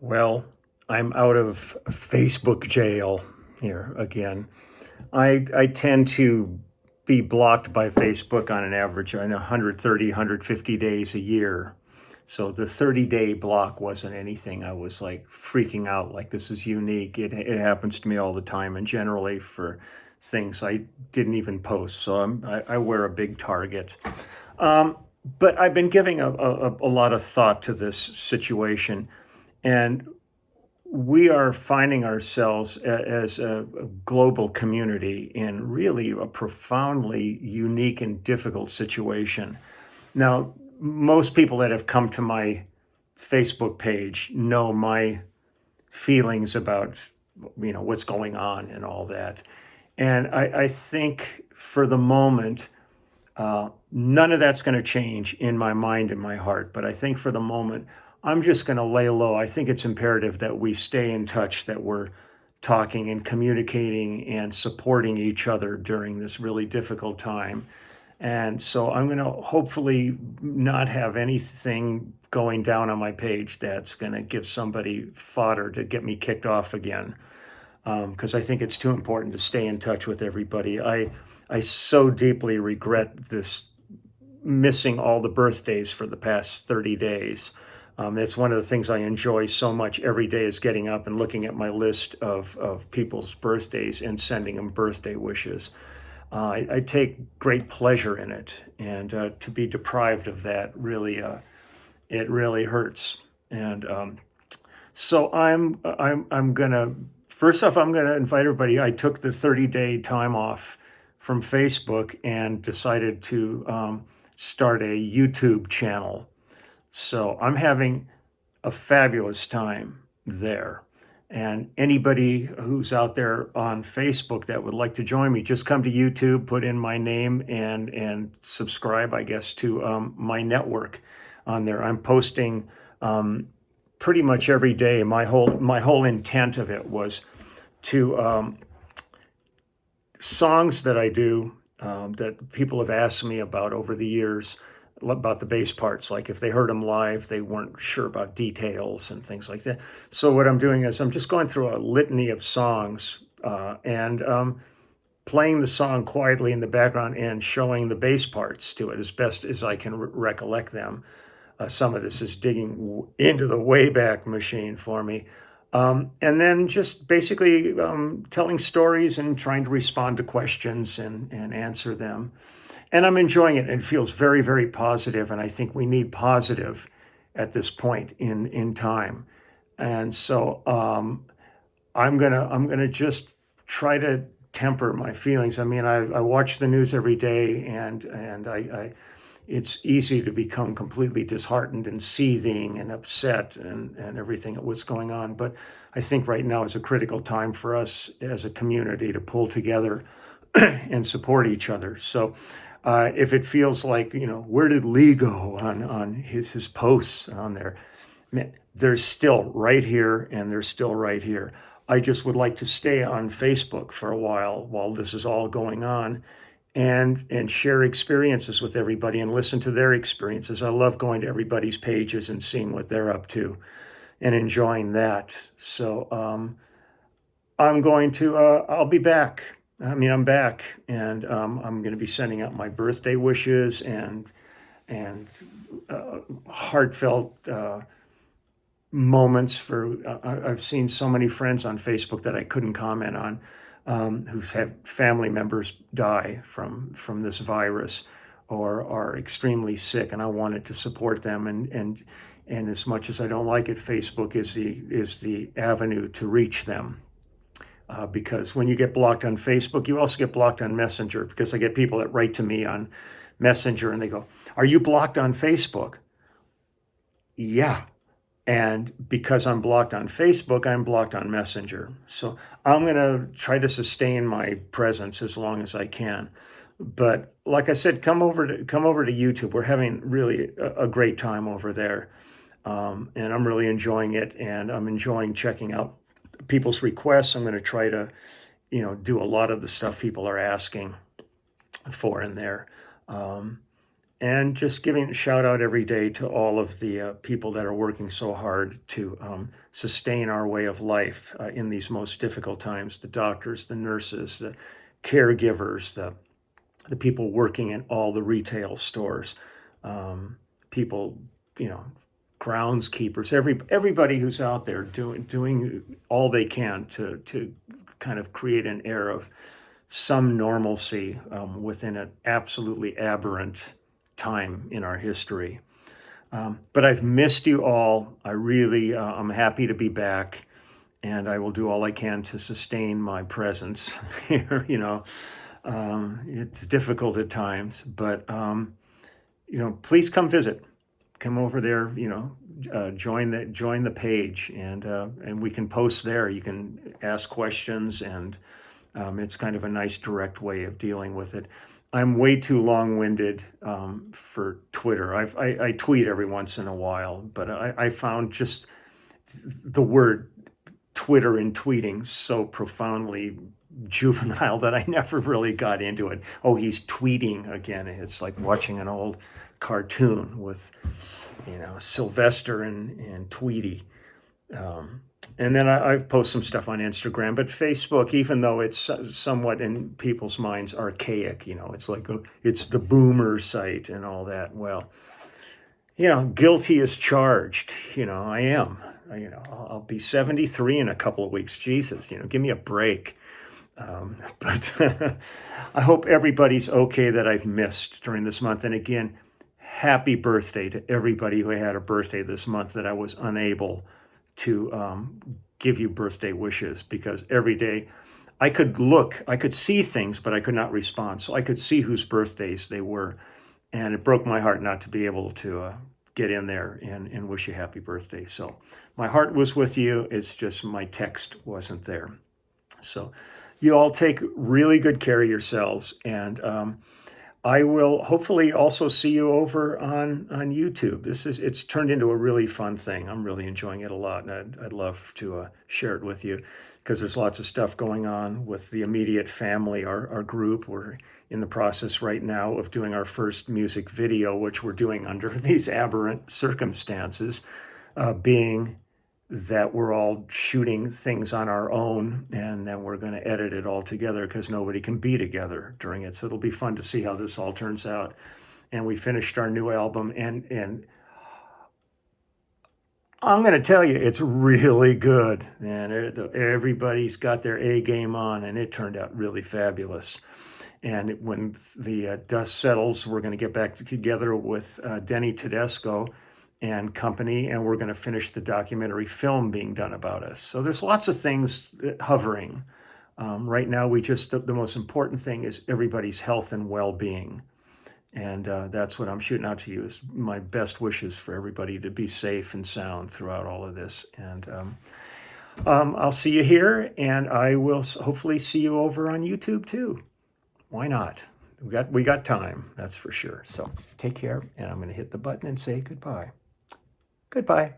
Well, I'm out of Facebook jail here again. I tend to be blocked by Facebook on an average on 130, 150 days a year. So the 30-day block wasn't anything. I was like freaking out, like this is unique. It happens to me all the time, and generally for things I didn't even post. So I wear a big target. Um, but I've been giving a lot of thought to this situation, and we are finding ourselves as a global community in really a profoundly unique and difficult situation. Now, most people that have come to my Facebook page know my feelings about what's going on and all that. And I think for the moment, none of that's going to change in my mind and my heart. But I think for the moment, I'm just going to lay low. I think it's imperative that we stay in touch, that we're talking and communicating and supporting each other during this really difficult time. And so I'm going to hopefully not have anything going down on my page that's going to give somebody fodder to get me kicked off again. Because I think it's too important to stay in touch with everybody. I so deeply regret this missing all the birthdays for the past 30 days. It's one of the things I enjoy so much every day is getting up and looking at my list of people's birthdays and sending them birthday wishes. I take great pleasure in it, and to be deprived of that really, it really hurts. And so I'm gonna first off, I'm gonna invite everybody. I took the 30-day time off from Facebook and decided to start a YouTube channel. So I'm having a fabulous time there. And anybody who's out there on Facebook that would like to join me, just come to YouTube, put in my name, and subscribe, I guess, to my network on there. I'm posting pretty much every day. My whole intent of it was to songs that I do that people have asked me about over the years about the bass parts. Like if they heard them live, they weren't sure about details and things like that. So what I'm doing is I'm just going through a litany of songs and playing the song quietly in the background and showing the bass parts to it as best as I can recollect them. Some of this is digging into the Wayback Machine for me. And then just basically telling stories and trying to respond to questions and answer them. And I'm enjoying it. It feels very, very positive, and I think we need positive at this point in time. And so I'm gonna just try to temper my feelings. I mean, I watch the news every day, and I it's easy to become completely disheartened and seething and upset and everything at what's going on. But I think right now is a critical time for us as a community to pull together and support each other. So if it feels like, where did Lee go on his posts on there? Man, they're still right here, and they're still right here. I just would like to stay on Facebook for a while this is all going on, and share experiences with everybody and listen to their experiences. I love going to everybody's pages and seeing what they're up to and enjoying that. So I'll be back. I mean, I'm back, and I'm going to be sending out my birthday wishes and heartfelt moments for. I've seen so many friends on Facebook that I couldn't comment on, who've had family members die from this virus or are extremely sick, and I wanted to support them. And as much as I don't like it, Facebook is the avenue to reach them. Because when you get blocked on Facebook, you also get blocked on Messenger, because I get people that write to me on Messenger and they go, "Are you blocked on Facebook?" Yeah. And because I'm blocked on Facebook, I'm blocked on Messenger. So I'm going to try to sustain my presence as long as I can. But like I said, come over to YouTube. We're having really a great time over there, and I'm really enjoying it. And I'm enjoying checking out people's requests. I'm going to try to, do a lot of the stuff people are asking for in there. Um, and just giving a shout out every day to all of the people that are working so hard to sustain our way of life in these most difficult times. The doctors, the nurses, the caregivers, the people working in all the retail stores, people, groundskeepers, everybody who's out there doing all they can to kind of create an air of some normalcy within an absolutely aberrant time in our history. But I've missed you all. I really, I'm happy to be back, and I will do all I can to sustain my presence here. It's difficult at times, but please come visit. Come over there. Join the page, and we can post there. You can ask questions, and it's kind of a nice direct way of dealing with it. I'm way too long-winded for Twitter. I tweet every once in a while, but I found just the word Twitter and tweeting so profoundly juvenile that I never really got into it. Oh, he's tweeting again. It's like watching an old cartoon with, Sylvester and Tweety. And then I've posted some stuff on Instagram, but Facebook, even though it's somewhat in people's minds archaic, it's like it's the boomer site and all that. Well, guilty as charged. I am. I'll be 73 in a couple of weeks. Jesus, give me a break. But I hope everybody's okay that I've missed during this month. And again, happy birthday to everybody who had a birthday this month that I was unable to give you birthday wishes, because every day I could see things, but I could not respond. So I could see whose birthdays they were. And it broke my heart not to be able to get in there and wish you happy birthday. So my heart was with you. It's just my text wasn't there. So you all take really good care of yourselves. And I will hopefully also see you over on YouTube. It's turned into a really fun thing. I'm really enjoying it a lot, and I'd love to share it with you, because there's lots of stuff going on with the immediate family, our group. We're in the process right now of doing our first music video, which we're doing under these aberrant circumstances, being that we're all shooting things on our own, and then we're going to edit it all together because nobody can be together during it. So it'll be fun to see how this all turns out. And we finished our new album, and I'm going to tell you, it's really good. And everybody's got their A game on, and it turned out really fabulous. And when the dust settles, we're going to get back together with Denny Tedesco and company, and we're going to finish the documentary film being done about us. So there's lots of things hovering. Right now, the most important thing is everybody's health and well-being. And that's what I'm shooting out to you, is my best wishes for everybody to be safe and sound throughout all of this. And I'll see you here, and I will hopefully see you over on YouTube too. Why not? We got time, that's for sure. So take care, and I'm going to hit the button and say goodbye. Goodbye.